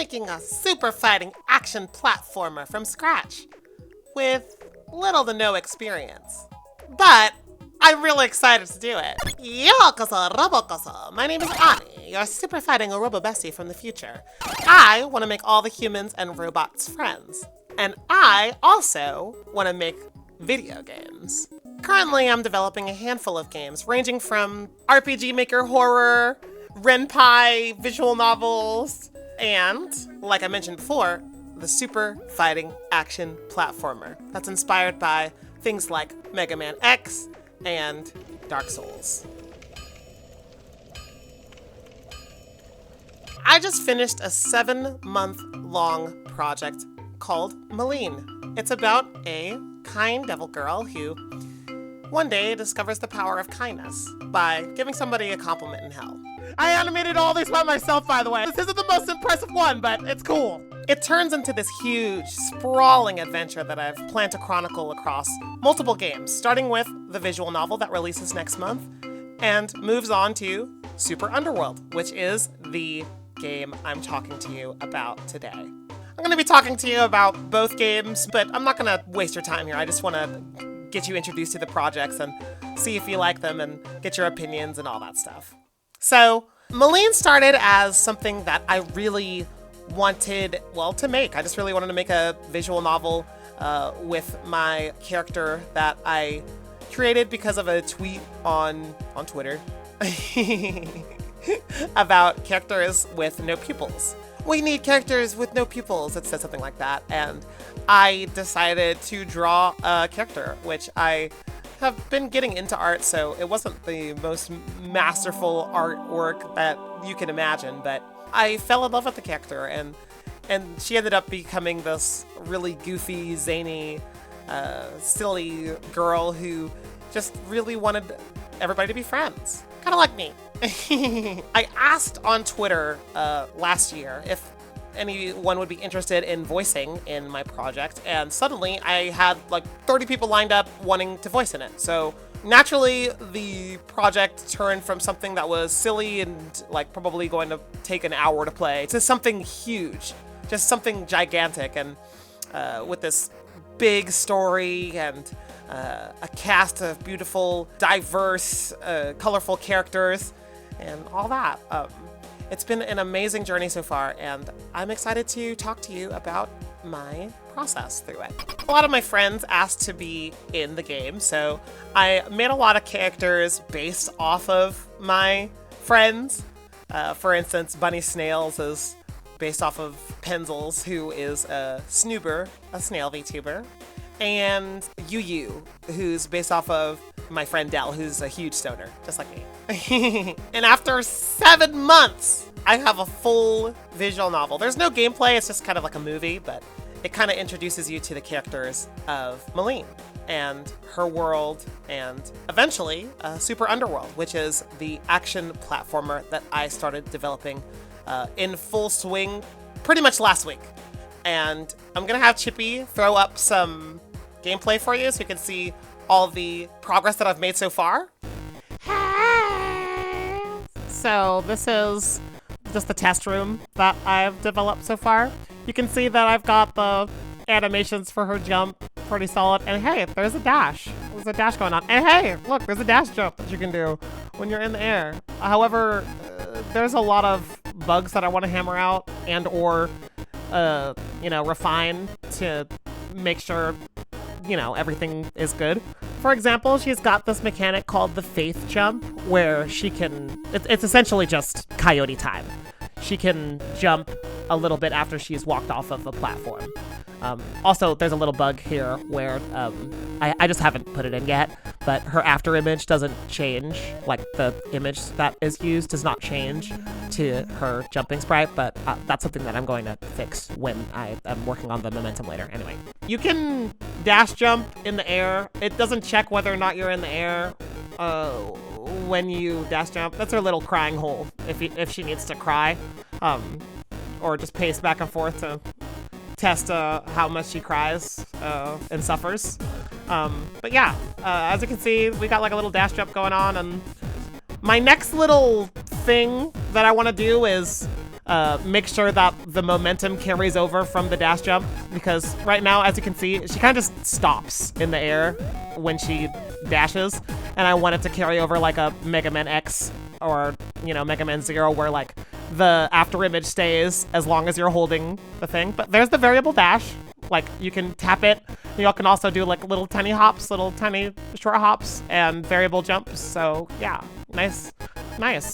making a super fighting action platformer from scratch with little to no experience. But I'm really excited to do it. Yokoso Robokoso. My name is Ani, your super fighting robo bestie from the future. I want to make all the humans and robots friends. And I also want to make video games. Currently, I'm developing a handful of games ranging from RPG Maker horror, Renpai visual novels, and, like I mentioned before, the super fighting action platformer that's inspired by things like Mega Man X and Dark Souls. I just finished a 7-month-long project called Maline. It's about a kind devil girl who one day discovers the power of kindness by giving somebody a compliment in hell. I animated all this by myself, by the way. This isn't the most impressive one, but it's cool. It turns into this huge, sprawling adventure that I've planned to chronicle across multiple games, starting with the visual novel that releases next month, and moves on to Super Underworld, which is the game I'm talking to you about today. I'm going to be talking to you about both games, but I'm not going to waste your time here. I just want to get you introduced to the projects and see if you like them and get your opinions and all that stuff. So, Maline started as something that I really wanted, to make. I just really wanted to make a visual novel with my character that I created because of a tweet on Twitter about characters with no pupils. We need characters with no pupils. It said something like that. And I decided to draw a character, which I have been getting into art, so it wasn't the most masterful artwork that you can imagine, but I fell in love with the character, and she ended up becoming this really goofy, zany, silly girl who just really wanted everybody to be friends. Kind of like me. I asked on Twitter last year if anyone would be interested in voicing in my project, and suddenly I had like 30 people lined up wanting to voice in it. So naturally, the project turned from something that was silly and like probably going to take an hour to play to something huge, just something gigantic, and with this big story and a cast of beautiful, diverse, colorful characters and all that. It's been an amazing journey so far, and I'm excited to talk to you about my process through it. A lot of my friends asked to be in the game, so I made a lot of characters based off of my friends. For instance, Bunny Snails is based off of Penzels, who is a snoober, a snail VTuber, and Yu, who's based off of my friend Dell, who's a huge stoner, just like me. And after 7 months, I have a full visual novel. There's no gameplay, it's just kind of like a movie, but it kind of introduces you to the characters of Maline and her world, and eventually Super Underworld, which is the action platformer that I started developing in full swing pretty much last week. And I'm gonna have Chippy throw up some gameplay for you so you can see all the progress that I've made so far. So this is just the test room that I've developed so far. You can see that I've got the animations for her jump pretty solid. And hey, there's a dash. There's a dash going on. And hey, look, there's a dash jump that you can do when you're in the air. However, there's a lot of bugs that I want to hammer out and or refine to make sure, everything is good. For example, she's got this mechanic called the Faith Jump, where she can, it's essentially just coyote time. She can jump a little bit after she's walked off of the platform. Also, there's a little bug here where I just haven't put it in yet, but her after image doesn't change. Like, the image that is used does not change to her jumping sprite, but that's something that I'm going to fix when I am working on the momentum later. Anyway, you can dash jump in the air. It doesn't check whether or not you're in the air when you dash jump. That's her little crying hole if she needs to cry, or just pace back and forth to test how much she cries and suffers. But yeah, as you can see, we got like a little dash jump going on, and my next little thing that I want to do is make sure that the momentum carries over from the dash jump, because right now, as you can see, she kind of just stops in the air when she dashes, and I want it to carry over like a Mega Man X or, you know, Mega Man Zero, where like the after image stays as long as you're holding the thing. But there's the variable dash. Like, you can tap it. You can also do like little tiny hops, little tiny short hops, and variable jumps. So yeah, nice,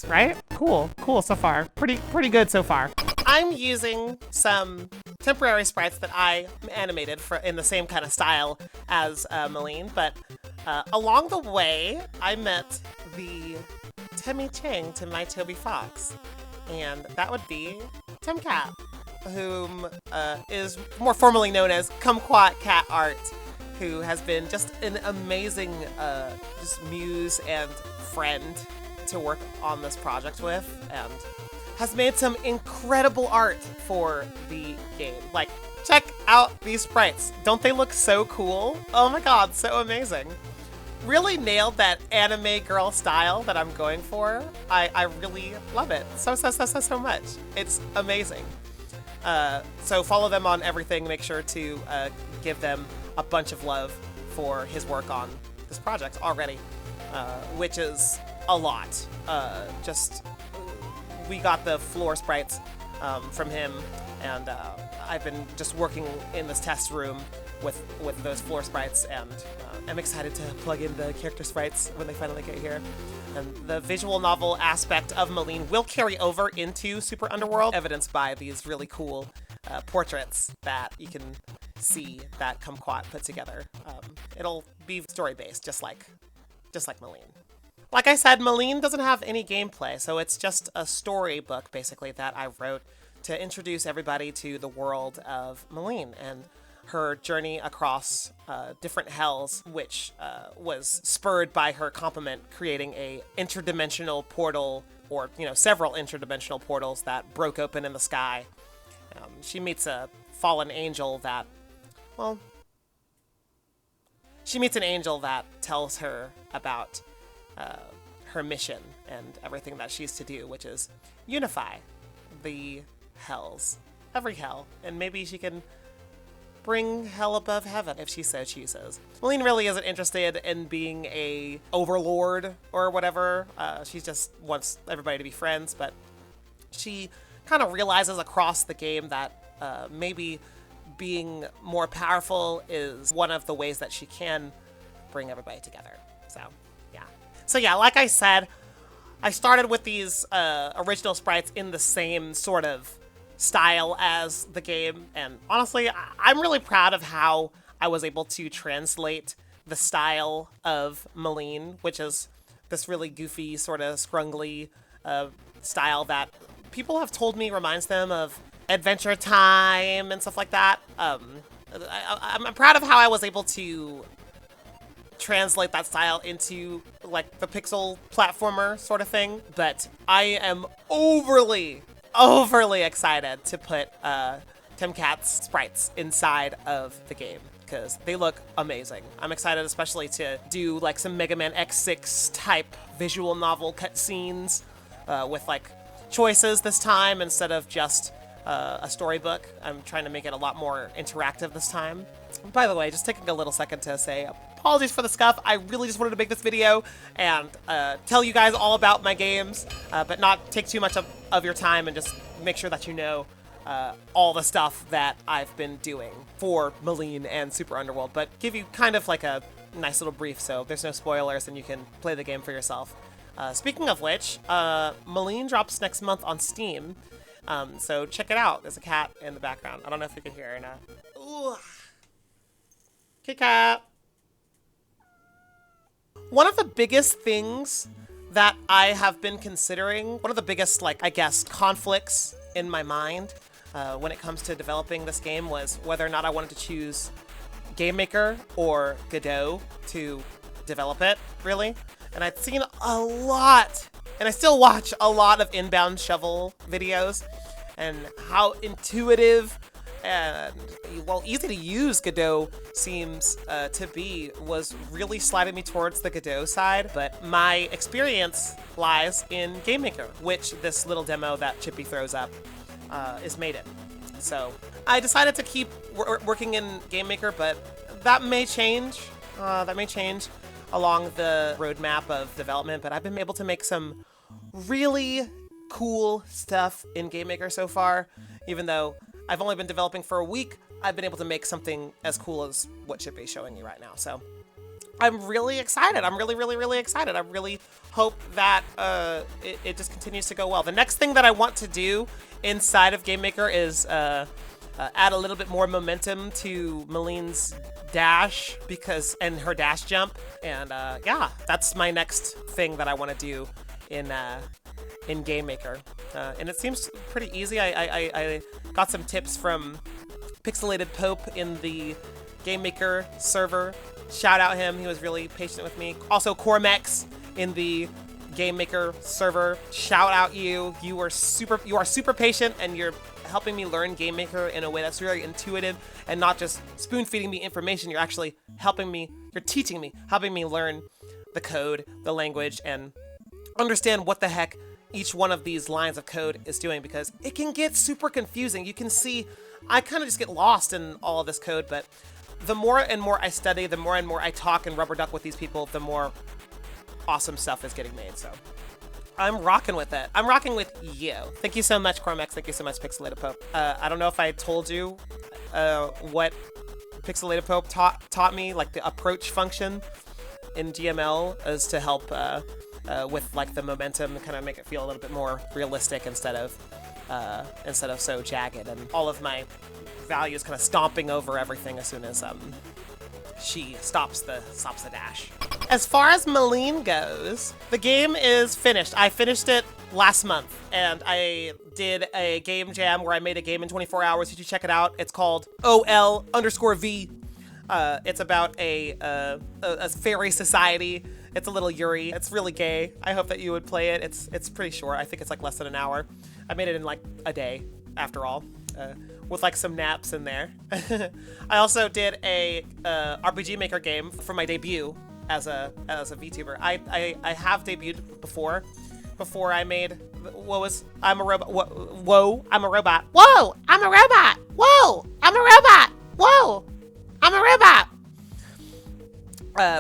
right? Cool so far. Pretty good so far. I'm using some temporary sprites that I animated in the same kind of style as Maline, but along the way, I met the Timmy Ching to my Toby Fox, and that would be Kumquat, whom is more formally known as Kumquat Cat Art, who has been just an amazing just muse and friend to work on this project with, and has made some incredible art for the game. Like, check out these sprites. Don't they look so cool? Oh my god, so amazing. Really nailed that anime girl style that I'm going for. I really love it so much. It's amazing. So follow them on everything. Make sure to give them a bunch of love for his work on this project already, which is a lot. We got the floor sprites from him, and I've been just working in this test room with those floor sprites, and I'm excited to plug in the character sprites when they finally get here. And the visual novel aspect of Maline will carry over into Super Underworld, evidenced by these really cool portraits that you can see that Kumquat put together. It'll be story-based, just like Maline. Like I said, Maline doesn't have any gameplay, so it's just a storybook, basically, that I wrote to introduce everybody to the world of Maline and her journey across different hells, which was spurred by her compliment creating a interdimensional portal, or, you know, several interdimensional portals that broke open in the sky. She meets a fallen angel that, well, she meets an angel that tells her about her mission and everything that she's to do, which is unify the hells, every hell, and maybe she can bring hell above heaven if she so chooses. Maline really isn't interested in being a overlord or whatever. She just wants everybody to be friends, but she kind of realizes across the game that maybe being more powerful is one of the ways that she can bring everybody together. So yeah, like I said, I started with these original sprites in the same sort of style as the game, and honestly, I'm really proud of how I was able to translate the style of Maline, which is this really goofy, sort of scrungly style that people have told me reminds them of Adventure Time and stuff like that. I'm proud of how I was able to translate that style into like the pixel platformer sort of thing, but I am overly excited to put Kumquat's sprites inside of the game because they look amazing. I'm excited especially to do like some Mega Man X6 type visual novel cutscenes with like choices this time instead of just a storybook. I'm trying to make it a lot more interactive this time. By the way, just taking a little second to say apologies for the scuff. I really just wanted to make this video and tell you guys all about my games, but not take too much of your time, and just make sure that you know all the stuff that I've been doing for Maline and Super Underworld, but give you kind of like a nice little brief so there's no spoilers and you can play the game for yourself. Speaking of which, Maline drops next month on Steam, so check it out. There's a cat in the background. I don't know if you can hear her now. Ooh. Kitty cat. One of the biggest things that I have been considering, one of the biggest, like, I guess, conflicts in my mind when it comes to developing this game was whether or not I wanted to choose Gamemaker or Godot to develop it, really. And I'd seen a lot, and I still watch a lot of Inbound Shovel videos, and how intuitive and, well, easy to use Godot seems to be was really sliding me towards the Godot side, but my experience lies in Gamemaker, which this little demo that Chippy throws up is made in. So I decided to keep working in GameMaker, but that may change. That may change along the roadmap of development, but I've been able to make some really cool stuff in GameMaker so far. Even though I've only been developing for a week, I've been able to make something as cool as what Chip is showing you right now. So I'm really excited. I'm really excited. I really hope that it just continues to go well. The next thing that I want to do inside of GameMaker is add a little bit more momentum to Maline's dash and her dash jump. And yeah, that's my next thing that I want to do in GameMaker. And it seems pretty easy. I got some tips from Pixelated Pope in the GameMaker server. Shout out him, he was really patient with me. Also Cormex in the GameMaker server. Shout out you. You are super patient, and you're helping me learn GameMaker in a way that's very intuitive and not just spoon feeding me information. You're actually helping me, you're teaching me, helping me learn the code, the language, and understand what the heck each one of these lines of code is doing, because it can get super confusing. You can see I kind of just get lost in all of this code, but the more and more I study, the more and more I talk and rubber duck with these people, the more awesome stuff is getting made. So I'm rocking with it. I'm rocking with you. Thank you so much, Cormex. Thank you so much, Pixelated Pope. I don't know if I told you what Pixelated Pope taught me, like the approach function in GML is to help with like the momentum, kind of make it feel a little bit more realistic instead of so jagged, and all of my values kind of stomping over everything as soon as she stops the dash. As far as Maline goes, the game is finished. I finished it last month, and I did a game jam where I made a game in 24 hours. You should check it out. It's called OL_V. It's about a fairy society. It's a little Yuri. It's really gay. I hope that you would play it. It's pretty short. I think it's like less than an hour. I made it in like a day, after all, with like some naps in there. I also did a RPG Maker game for my debut as a VTuber. I have debuted before I made I'm a robot. Whoa, I'm a robot. Whoa, I'm a robot. Whoa, I'm a robot. Whoa, I'm a robot.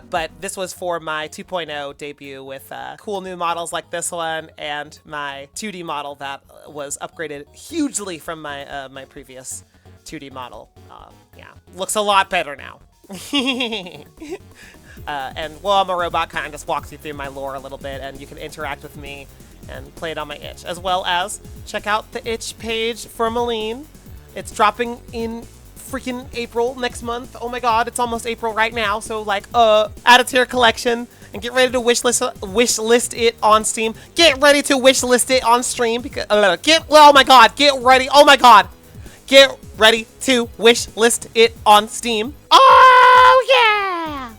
But this was for my 2.0 debut with cool new models like this one and my 2D model that was upgraded hugely from my my previous 2D model. Yeah, looks a lot better now. And well, I'm a robot kind of just walks you through my lore a little bit, and you can interact with me and play it on my itch, as well as check out the itch page for Maline. It's dropping in freaking April next month. Oh my god, it's almost April right now. So like add it to your collection and get ready to wish list it on Steam. Get ready to wish list it on stream because oh my god, get ready. Oh my god. Get ready to wish list it on Steam. Oh yeah.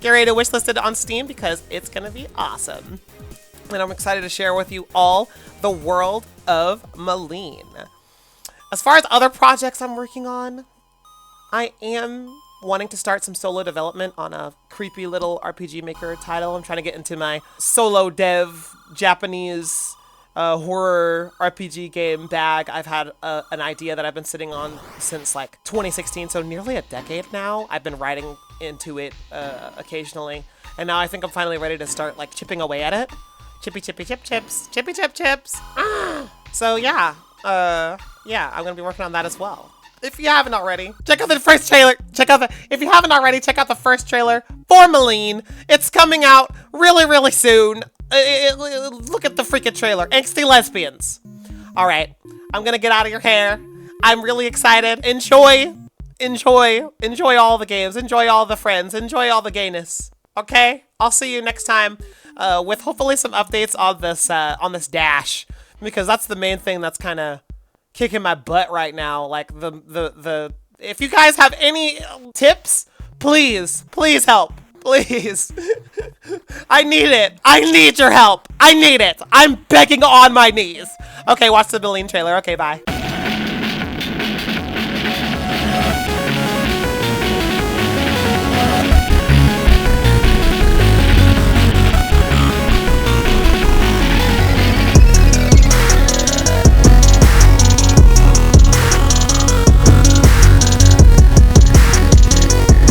Get ready to wish list it on Steam because it's going to be awesome. And I'm excited to share with you all the world of Maline. As far as other projects I'm working on, I am wanting to start some solo development on a creepy little RPG Maker title. I'm trying to get into my solo dev Japanese horror RPG game bag. I've had an idea that I've been sitting on since like 2016, so nearly a decade now. I've been writing into it occasionally, and now I think I'm finally ready to start like chipping away at it. Chippy chip chips. Chippy chip chips. So yeah, I'm gonna be working on that as well. If you haven't already, check out the first trailer. If you haven't already, check out the first trailer for Maline. It's coming out really soon. Look at the freaking trailer. Angsty lesbians. All right, I'm gonna get out of your hair. I'm really excited. Enjoy all the games. Enjoy all the friends. Enjoy all the gayness. Okay, I'll see you next time with hopefully some updates on this dash, because that's the main thing that's kind of kicking my butt right now. Like the if you guys have any tips, please help. Please. I need it. I need your help. I need it. I'm begging on my knees. Okay, watch the Maline trailer. Okay, bye.